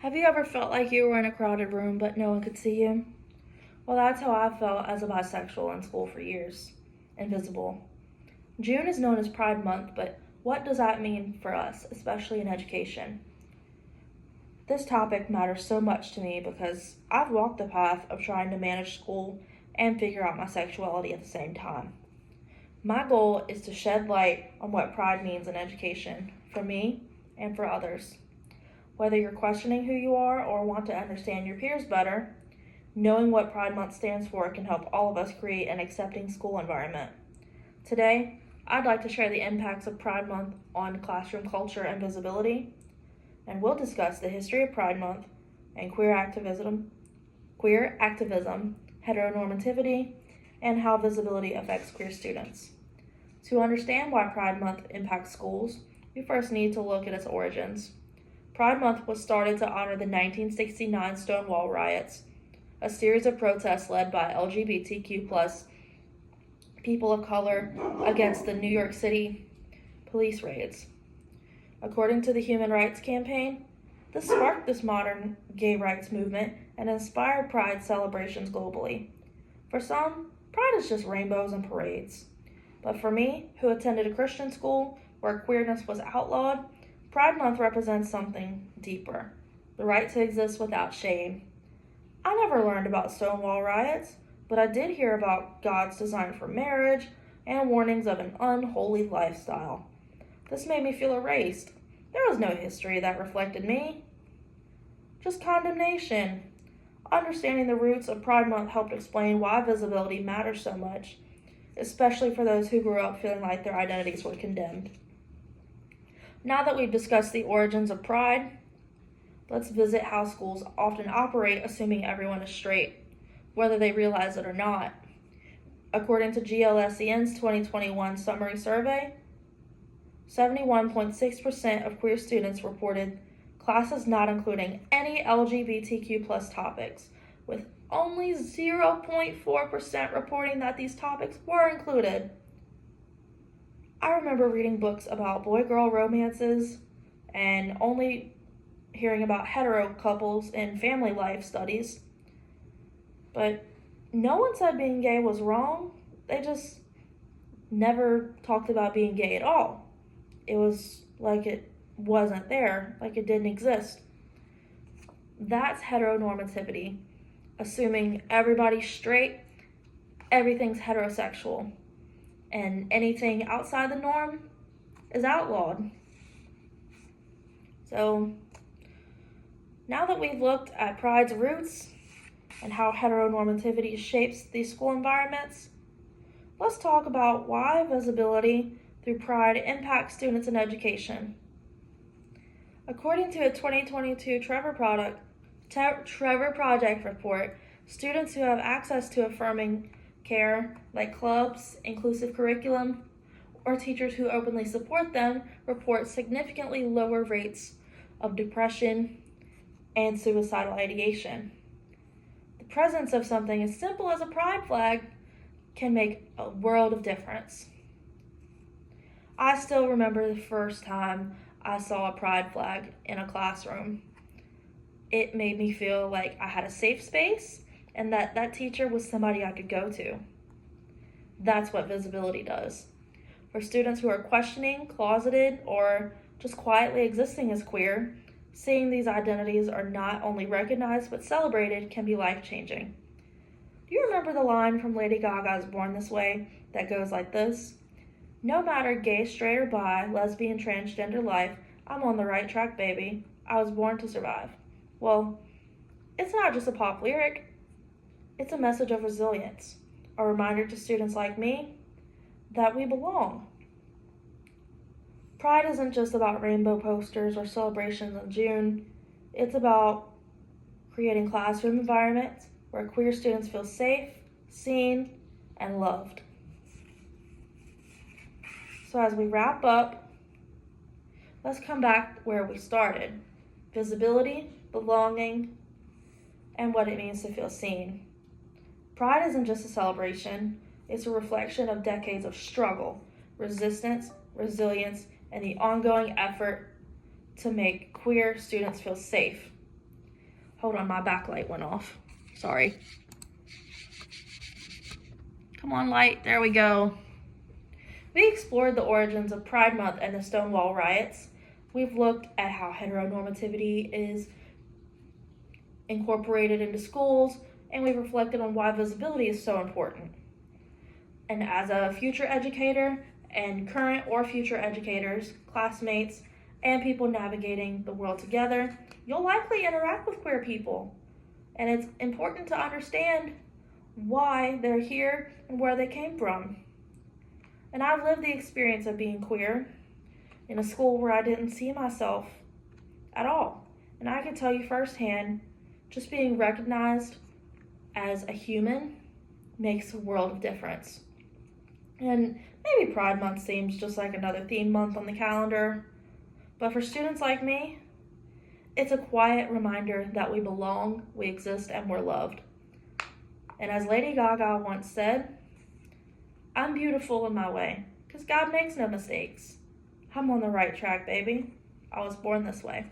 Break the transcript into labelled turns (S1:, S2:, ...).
S1: Have you ever felt like you were in a crowded room but no one could see you? Well, that's how I felt as a bisexual in school for years. Invisible. June is known as Pride Month, but what does that mean for us, especially in education? This topic matters so much to me because I've walked the path of trying to manage school and figure out my sexuality at the same time. My goal is to shed light on what pride means in education, for me and for others. Whether you're questioning who you are or want to understand your peers better, knowing what Pride Month stands for can help all of us create an accepting school environment. Today, I'd like to share the impacts of Pride Month on classroom culture and visibility, and we'll discuss the history of Pride Month and queer activism, heteronormativity, and how visibility affects queer students. To understand why Pride Month impacts schools, we first need to look at its origins. Pride Month was started to honor the 1969 Stonewall riots, a series of protests led by LGBTQ+ people of color against the New York City police raids. According to the Human Rights Campaign, this sparked this modern gay rights movement and inspired Pride celebrations globally. For some, Pride is just rainbows and parades. But for me, who attended a Christian school where queerness was outlawed, Pride Month represents something deeper, the right to exist without shame. I never learned about Stonewall riots, but I did hear about God's design for marriage and warnings of an unholy lifestyle. This made me feel erased. There was no history that reflected me, just condemnation. Understanding the roots of Pride Month helped explain why visibility matters so much, especially for those who grew up feeling like their identities were condemned. Now that we've discussed the origins of Pride, let's visit how schools often operate assuming everyone is straight, whether they realize it or not. According to GLSEN's 2021 summary survey, 71.6% of queer students reported classes not including any LGBTQ+ topics, with only 0.4% reporting that these topics were included. I remember reading books about boy-girl romances and only hearing about hetero couples in family life studies. But no one said being gay was wrong. They just never talked about being gay at all. It was like it wasn't there, like it didn't exist. That's heteronormativity, assuming everybody's straight, everything's heterosexual, and anything outside the norm is outlawed. So, now that we've looked at Pride's roots and how heteronormativity shapes these school environments, let's talk about why visibility through Pride impacts students in education. According to a 2022 Trevor Project report, students who have access to affirming care, like clubs, inclusive curriculum, or teachers who openly support them, report significantly lower rates of depression and suicidal ideation. The presence of something as simple as a pride flag can make a world of difference. I still remember the first time I saw a pride flag in a classroom. It made me feel like I had a safe space and that teacher was somebody I could go to. That's what visibility does. For students who are questioning, closeted, or just quietly existing as queer, seeing these identities are not only recognized but celebrated can be life-changing. Do you remember the line from Lady Gaga's Born This Way that goes like this? No matter gay, straight, or bi, lesbian, transgender life, I'm on the right track, baby. I was born to survive. Well, it's not just a pop lyric. It's a message of resilience, a reminder to students like me that we belong. Pride isn't just about rainbow posters or celebrations in June. It's about creating classroom environments where queer students feel safe, seen, and loved. So as we wrap up, let's come back where we started. Visibility, belonging, and what it means to feel seen. Pride isn't just a celebration, it's a reflection of decades of struggle, resistance, resilience, and the ongoing effort to make queer students feel safe. Hold on, my backlight went off. Sorry. Come on, light. There we go. We explored the origins of Pride Month and the Stonewall riots. We've looked at how heteronormativity is incorporated into schools, and we've reflected on why visibility is so important. And as a future educator, and current or future educators, classmates, and people navigating the world together, you'll likely interact with queer people. And it's important to understand why they're here and where they came from. And I've lived the experience of being queer in a school where I didn't see myself at all. And I can tell you firsthand, just being recognized as a human makes a world of difference. And maybe Pride Month seems just like another theme month on the calendar, but for students like me, it's a quiet reminder that we belong, we exist, and we're loved. And as Lady Gaga once said, I'm beautiful in my way, because God makes no mistakes. I'm on the right track, baby. I was born this way.